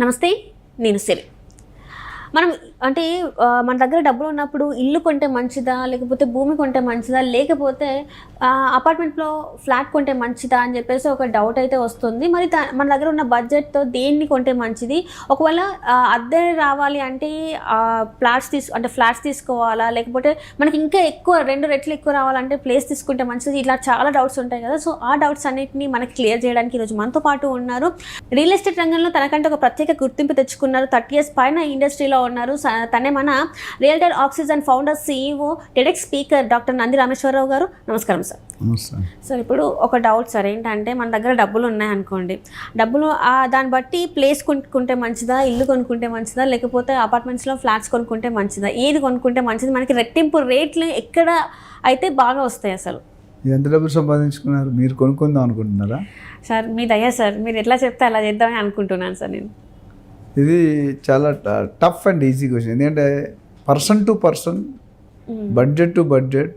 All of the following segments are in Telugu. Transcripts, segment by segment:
నమస్తే, నేను సిరి. మనం అంటే మన దగ్గర డబ్బులు ఉన్నప్పుడు ఇల్లు కొంటే మంచిదా, లేకపోతే భూమి కొంటే మంచిదా, లేకపోతే అపార్ట్మెంట్లో ఫ్లాట్ కొంటే మంచిదా అని చెప్పేసి ఒక డౌట్ అయితే వస్తుంది. మరి మన దగ్గర ఉన్న బడ్జెట్తో దేన్ని కొంటే మంచిది? ఒకవేళ అద్దె రావాలి అంటే ఫ్లాట్స్ తీసుకోవాలా, లేకపోతే మనకి ఇంకా ఎక్కువ 2 రెట్లు ఎక్కువ రావాలంటే ప్లేస్ తీసుకుంటే మంచిది? ఇట్లా చాలా డౌట్స్ ఉంటాయి కదా. సో ఆ డౌట్స్ అన్నిటిని మనకి క్లియర్ చేయడానికి ఈరోజు మనతో పాటు ఉన్నారు. రియల్ ఎస్టేట్ రంగంలో తనకంటే ఒక ప్రత్యేక గుర్తింపు తెచ్చుకున్నారు. 30 years పైన ఇండస్ట్రీలో ఉన్నారు. తనే మన realtor oxygen founder, CEO, TEDx speaker doctor Nandi Rameshwar Rao గారు. నమస్కారం సార్. సార్, ఇప్పుడు ఒక డౌట్ సార్, ఏంటంటే మన దగ్గర డబ్బులు ఉన్నాయనుకోండి, డబ్బులు దాన్ని బట్టి ప్లేస్ కొనుక్కుంటే మంచిదా, ఇల్లు కొనుక్కుంటే మంచిదా, లేకపోతే అపార్ట్మెంట్స్లో ఫ్లాట్స్ కొనుక్కుంటే మంచిదా? ఏది కొనుక్కుంటే మంచిది? మనకి రెట్టింపు రేట్లు ఎక్కడ అయితే బాగా వస్తాయి? అసలు ఎంత డబ్బులు సంపాదించుకున్నారు? మీరు కొనుక్కుందాం అనుకుంటున్నారా? సార్ మీ దయ సార్, మీరు ఎట్లా చెప్తే అలా చేద్దామని అనుకుంటున్నాను సార్ నేను. ఇది చాలా టఫ్ అండ్ ఈజీ క్వశ్చన్. ఎందుకంటే person to person, budget to budget,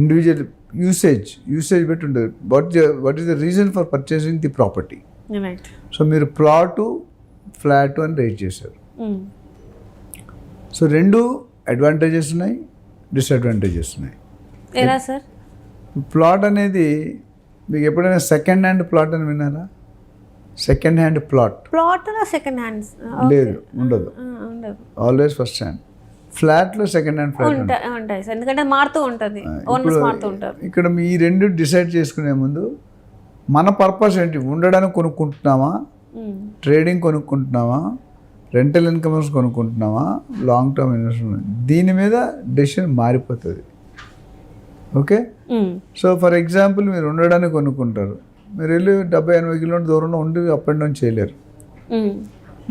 individual usage బట్టి ఉంటుంది. What is the reason for purchasing the property? So మీరు ప్లాటు, ఫ్లాట్ అని రేట్ చేశారు. సో 2 అడ్వాంటేజెస్ ఉన్నాయి, డిసడ్వాంటేజెస్ ఉన్నాయి. ఎలా సార్? ప్లాట్ అనేది మీకు ఎప్పుడైనా సెకండ్ హ్యాండ్ ప్లాట్ అని విన్నారా? Second hand plot second hand లేదు, ఉండదు. Always first hand. ఫ్లాట్లో సెకండ్ హ్యాండ్ ఫ్లాట్ ఉంటాయి సార్, ఎందుకంటే మారుతూ ఉంటుంది. ఇక్కడ ఈ 2 డిసైడ్ చేసుకునే ముందు మన పర్పస్ ఏంటి? ఉండడానికి కొనుక్కుంటున్నామా, ట్రేడింగ్ కొనుక్కుంటున్నామా, రెంటల్ ఇన్కమ్స్ కొనుక్కుంటున్నామా, లాంగ్ టర్మ్ ఇన్వెస్ట్మెంట్? దీని మీద డెసిషన్ మారిపోతుంది. ఓకే. సో ఫర్ ఎగ్జాంపుల్, మీరు ఉండడానికి కొనుక్కుంటారు. మీరు వెళ్ళి 70-80 కిలోమీటర్ దూరంలో ఉండి అప్ అండ్ డౌన్ చేయలేరు,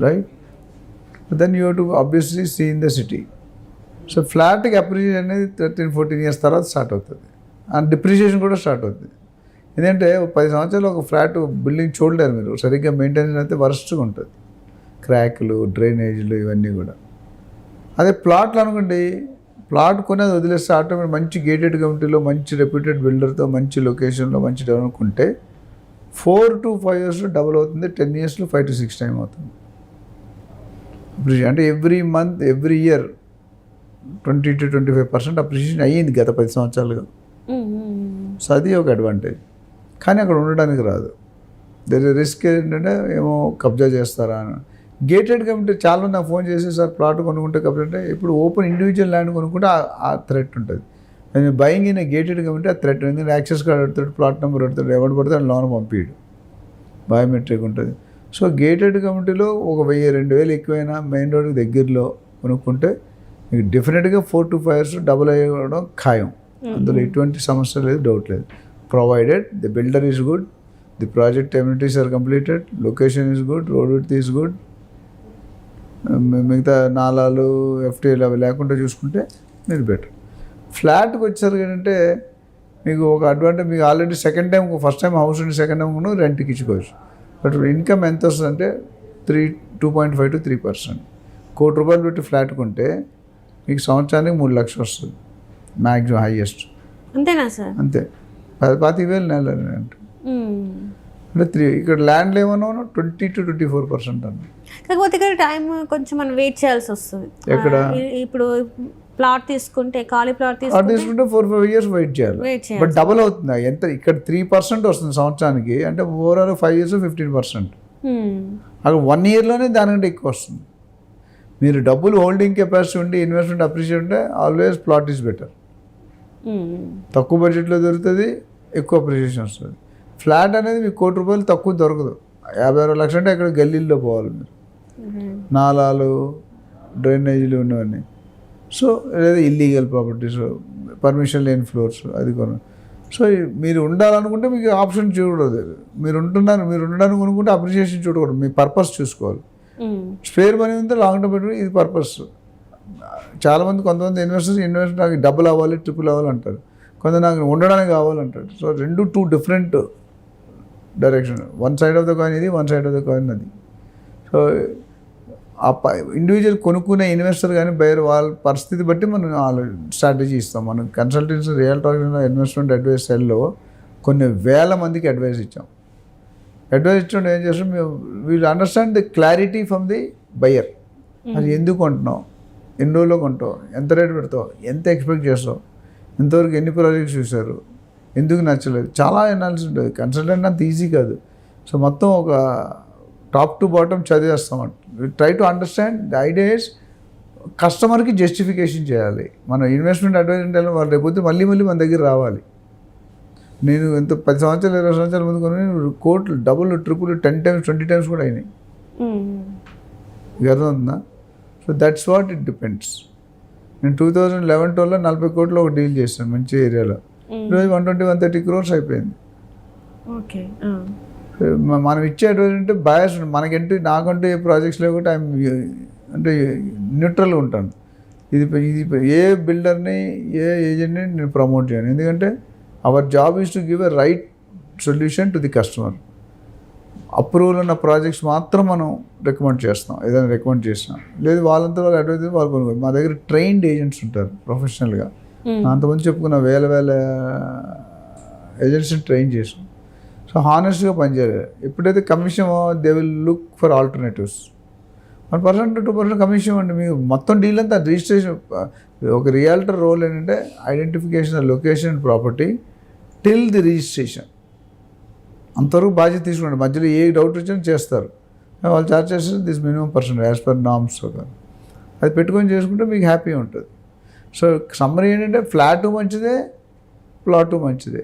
right? Then you to obviously see in the city. So ఫ్లాట్కి అప్రిషియేషన్ అనేది 13-14 years తర్వాత స్టార్ట్ అవుతుంది. అండ్ డిప్రిషియేషన్ కూడా స్టార్ట్ అవుతుంది. ఎందుకంటే 10 సంవత్సరాలు ఒక ఫ్లాట్ బిల్డింగ్ చూడలేరు మీరు. సరిగ్గా మెయింటెనెన్స్ అయితే వరస్ట్గా ఉంటుంది. క్రాక్లు, డ్రైనేజీలు ఇవన్నీ కూడా. అదే ప్లాట్లు అనుకోండి, ప్లాట్ కొనేది వదిలేస్తే ఆటోమేటిక్ మంచి గేటెడ్ కమ్యూనిటీలో, మంచి రెప్యూటెడ్ బిల్డర్తో, మంచి లొకేషన్లో, మంచి డెవలప్ ఉంటే 4 to 5 years డబుల్ అవుతుంది. 10 years 5 to 6 times అవుతుంది. అంటే every month, every year 20 to 25% appreciation అయ్యింది గత 10 సంవత్సరాలుగా. సో అది ఒక అడ్వాంటేజ్. కానీ అక్కడ ఉండడానికి రాదు. దేర్ రిస్క్ ఏంటంటే ఏమో కబ్జా చేస్తారా అని. గేటెడ్ కమ్యూనిటీ చాలామంది నాకు ఫోన్ చేసి, సార్ ప్లాట్ కొనుక్కుంటే కబ్జా అంటే, ఇప్పుడు ఓపెన్ ఇండివిజువల్ ల్యాండ్ కొనుక్కుంటే ఆ థ్రెట్ ఉంటుంది. నేను బయింగ్ ఇన్ గేటెడ్ కమ్యూనిటీ ఆ థ్రెట్ ఉంది. యాక్సెస్ కార్డ్ పెడతాడు, ప్లాట్ నెంబర్ పెడతాడు, ఎవడు పడతాడు లోన్ పంపించడు, బయోమెట్రిక్ ఉంటుంది. సో గేటెడ్ కమ్యూనిటీలో ఒక 1000-2000 ఎక్కువైనా మెయిన్ రోడ్కి దగ్గరలో కొనుక్కుంటే మీకు డెఫినెట్గా 4 to 5 years డబుల్ అయ్యడం ఖాయం. అందులో ఎటువంటి సమస్య లేదు, డౌట్ లేదు. Provided the builder is good, the project amenities are completed, location is good, road width is good, మిగతా నాలాలు, FTL అవి లేకుండా చూసుకుంటే మీరు బెటర్. ఫ్లాట్కి వచ్చారు ఏంటంటే మీకు ఒక అడ్వాంటేజ్, మీకు already second time, first time house ఉండి సెకండ్ టైం కూడా రెంట్కి ఇచ్చుకోవచ్చు. బట్ ఇన్కమ్ ఎంత వస్తుందంటే 2.5 to 3%. ₹1,00,00,000 పెట్టి ఫ్లాట్ కొంటే మీకు సంవత్సరానికి 3 లక్షలు వస్తుంది మ్యాక్సిమం, హైయెస్ట్. అంతేనా సార్? అంతే. 10,000 నెల రెంట్. అంటే ఇక్కడ ల్యాండ్లో ఏమన్నా 20 to 24% అన్న. కాకపోతే ఇక్కడ టైం కొంచెం మనం వెయిట్ చేయాల్సి వస్తుంది. ఎక్కడ ఇప్పుడు ప్లాట్ తీసుకుంటే, ఖాళీ ప్లాట్ తీసుకుంటే 4-5 years వెయిట్ చేయాలి. బట్ డబుల్ అవుతుంది. ఎంత ఇక్కడ 3% వస్తుంది సంవత్సరానికి, అంటే ఓవరాల్ 5 years 15%. అక్కడ 1 yearలోనే దానికంటే ఎక్కువ వస్తుంది. మీరు డబ్బులు హోల్డింగ్ కెపాసిటీ ఉండి, ఇన్వెస్ట్మెంట్ అప్రిషియేట్ ఉంటే ఆల్వేస్ ప్లాట్ ఈజ్ బెటర్. తక్కువ బడ్జెట్లో దొరుకుతుంది, ఎక్కువ అప్రిషియేషన్ వస్తుంది. ఫ్లాట్ అనేది మీకు ₹1,00,00,000 తక్కువ దొరకదు. 50-60 లక్షలు అంటే అక్కడ గల్లీల్లో పోవాలి మీరు, నాలాలు, డ్రైనేజీలు ఉన్నవన్నీ. సో లేదా ఇల్లీగల్ ప్రాపర్టీస్, పర్మిషన్ లేని ఫ్లోర్స్, అది కొన. సో మీరు ఉండాలనుకుంటే మీకు ఆప్షన్ చూడకూడదు. మీరు ఉండడానికి అనుకుంటే అప్రిషియేషన్ చూడకూడదు, మీ పర్పస్ చూసుకోవాలి. స్పేర్ మనీ ఉంటే లాంగ్ టర్మ్ పెట్టుకుని ఇది పర్పస్. చాలామంది, కొంతమంది ఇన్వెస్టర్స్ నాకు డబుల్ అవ్వాలి, ట్రిపుల్ అవ్వాలి అంటారు. కొంత నాకు ఉండడానికి కావాలంటాడు. So 2 different direction. One side of the coin ఇది, one side of the coin అది. సో ఇండివిజువల్ కొనుక్కునే ఇన్వెస్టర్ కానీ బయర్ వాళ్ళ పరిస్థితి బట్టి మనం స్ట్రాటజీ ఇస్తాం. మనం consultancy, real talk investment advice సెల్లో కొన్ని వేల మందికి అడ్వైస్ ఇచ్చాం. అడ్వైస్ ఇచ్చిన ఏం చేస్తాం, మేము wheel understand the clarity from the buyer. అది ఎందుకు కొంటున్నావు, ఎన్ని రోజుల్లో కొంటావు, ఎంత రేట్ పెడతావు, ఎంత ఎక్స్పెక్ట్ చేస్తావు, ఇంతవరకు ఎన్ని ప్రాజెక్ట్స్ చూశారు, ఎందుకు నచ్చలేదు, చాలా అనాలిసిస్ ఉంటుంది. కన్సల్టెంట్ అంత ఈజీ కాదు. సో మొత్తం ఒక టాప్ టు బాటమ్ చదివేస్తామంట. Try to understand the idea is కస్టమర్కి జస్టిఫికేషన్ చేయాలి. మన ఇన్వెస్ట్మెంట్ అడ్వైజ్ అంటే వాళ్ళు రేపొద్దు మళ్ళీ మన దగ్గర రావాలి. నేను ఎంత 10 సంవత్సరాలు 20 సంవత్సరాల ముందు కొని కోట్లు డబుల్ ట్రిపుల్ 10 times 20 times కూడా అయినాయి. ఇది అర్థమవుతుందా? So that's what it depends. నేను 2011-12లో 40 కోట్లు ఒక డీల్ చేశాను మంచి ఏరియాలో. ఈరోజు 120-130 crores అయిపోయింది. ఓకే. మనం ఇచ్చే అడ్వైజ్ అంటే బయాస్ మనకంటే నాకంటూ ఏ ప్రాజెక్ట్స్ లేకుంటే అంటే న్యూట్రల్గా ఉంటాను. ఇది ఏ బిల్డర్ని ఏ ఏజెంట్ని నేను ప్రమోట్ చేయను. ఎందుకంటే our job is to give a right solution to the customer. Approval ఉన్న ప్రాజెక్ట్స్ మాత్రం మనం రికమెండ్ చేస్తాం. ఏదైనా రికమెండ్ చేసినా లేదు వాళ్ళంతా వాళ్ళు అడ్వైజ్ వాళ్ళు కొనుక్కోరు. మా దగ్గర ట్రైన్డ్ ఏజెంట్స్ ఉంటారు ప్రొఫెషనల్గా. అంతమంది చెప్పుకున్న వేల ఏజెంట్స్ని ట్రైన్ చేసాం. సో హానెస్ట్గా పనిచేయాలి. ఎప్పుడైతే commission they will look for alternatives. 1% to 2% commission అండి. మీకు మొత్తం డీల్ అంతా రిజిస్ట్రేషన్. ఒక రియాల్టర్ రోల్ ఏంటంటే identification location and property till the registration. అంతవరకు బాధ్యత తీసుకోండి. మధ్యలో ఏ డౌట్ వచ్చినా చేస్తారు. వాళ్ళు చార్జ్ చేస్తారు this minimum % as per norms. అది పెట్టుకొని చేసుకుంటే మీకు హ్యాపీ ఉంటుంది. సో సమ్మరీ ఏంటంటే ఫ్లాటు మంచిదే, ప్లాటు మంచిదే.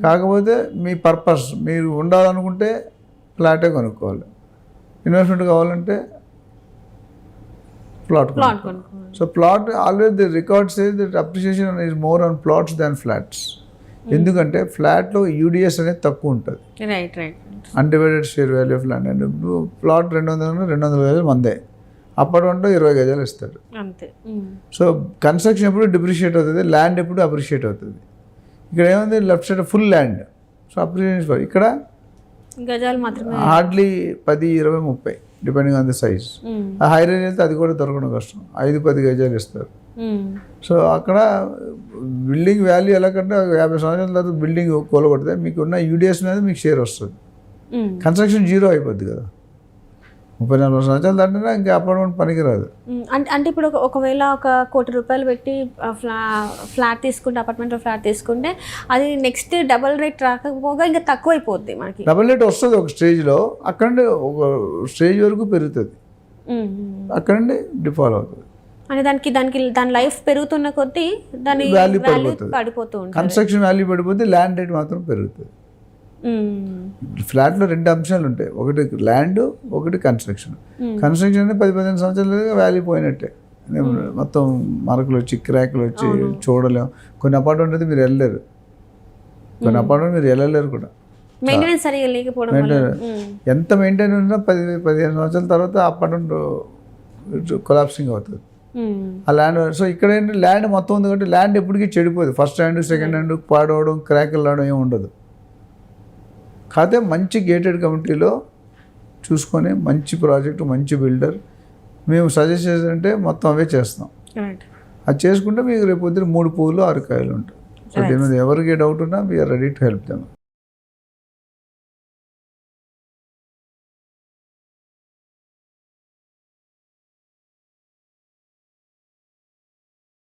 కాకపోతే మీ పర్పస్ మీరు ఉండాలనుకుంటే ఫ్లాటే కొనుక్కోవాలి. ఇన్వెస్ట్మెంట్ కావాలంటే ప్లాట్ కొనుక్కోవాలి. So plot always the record says that appreciation is more on plots than flats. ఎందుకంటే ఫ్లాట్లో యూడిఎస్ అనేది తక్కువ ఉంటుంది. Undivided share value of land. And plot 200 గజాలు మందే, అపార్ట్మెంట్లో 20 గజాలు ఇస్తాడు అంతే. సో కన్స్ట్రక్షన్ ఎప్పుడు డిప్రిషియేట్ అవుతుంది, ల్యాండ్ ఎప్పుడు అప్రిషియేట్ అవుతుంది. ఇక్కడ ఏముంది left side full land. So appreciation ఇక్కడ గజాలు మాత్రమే hardly 10, 20, 30 depending on the size. ఆ హై రేంజ్ అయితే అది కూడా దొరకడం కష్టం. 5-10 గజాలు ఇస్తారు. సో అక్కడ బిల్డింగ్ వాల్యూ ఎలాగంటే 50 సంవత్సరాల తర్వాత బిల్డింగ్ కూలగొడితే మీకు ఉన్న యూడిఎస్ మీద మీకు షేర్ వస్తుంది. కన్స్ట్రక్షన్ జీరో అయిపోద్ది కదా. 30-40 సంవత్సరాలు దాటినా ఇంకా అపార్ట్మెంట్ పనికిరాదు. అంటే ఇప్పుడు ఒకవేళ ₹1 కోటి పెట్టి ఫ్లాట్ తీసుకుంటే, అపార్ట్మెంట్లో ఫ్లాట్ తీసుకుంటే అది నెక్స్ట్ డబల్ రేట్ రాకపోగా ఇంకా తక్కువ అయిపోద్ది మనకి. డబల్ రేట్ వస్తుంది ఒక స్టేజ్లో, అక్కడే ఒక స్టేజ్ వరకు పెరుగుతుంది, అక్కడే డిఫాల్ట్ అవుతుంది. అంటే దాని లైఫ్ పెరుగుతున్న కొద్దీ దాని వాల్యూ పడిపోతూ ఉంటుంది. కన్స్ట్రక్షన్ వాల్యూ పడిపోతే ల్యాండ్ రేట్ మాత్రం పెరుగుతుంది. ఫ్లాట్లో 2 అంశాలు ఉంటాయి, ఒకటి ల్యాండ్, ఒకటి కన్స్ట్రక్షన్. కన్స్ట్రక్షన్ అంటే 10-15 సంవత్సరాలు వాల్యూ పోయినట్టే. మొత్తం మరకలు వచ్చి క్రాక్లు వచ్చి చూడలేము. కొన్ని అపార్ట్మెంట్ అయితే మీరు వెళ్ళలేరు, కొన్ని అపార్ట్మెంట్ మీరు వెళ్ళలేరు కూడా. మెయింటెనెన్స్ సరిగా లేకపోవడం, ఎంత మెయింటైన్ ఉన్నా 10-15 సంవత్సరాల తర్వాత అపార్ట్మెంట్ కొలాప్సింగ్ అవుతుంది ఆ ల్యాండ్. సో ఇక్కడ ఏంటి ల్యాండ్ మొత్తం ఉంది కాబట్టి ల్యాండ్ ఎప్పటికీ చెడిపోదు. ఫస్ట్ హ్యాండ్, సెకండ్ హ్యాండ్ పాడవడం, క్రాక్లు రావడం ఏమి ఉండదు. కాకపోతే మంచి గేటెడ్ కమ్యూనిటీలో చూసుకొని మంచి ప్రాజెక్టు, మంచి బిల్డర్ మేము సజెస్ట్ చేసేదంటే మొత్తం అవే చేస్తాం. అది చేసుకుంటే మీకు రేపు పొద్దున 3 పువ్వులు 6 కాయలు ఉంటాయి. సో దీని మీద ఎవరికి డౌట్ ఉన్నా we are ready to help them.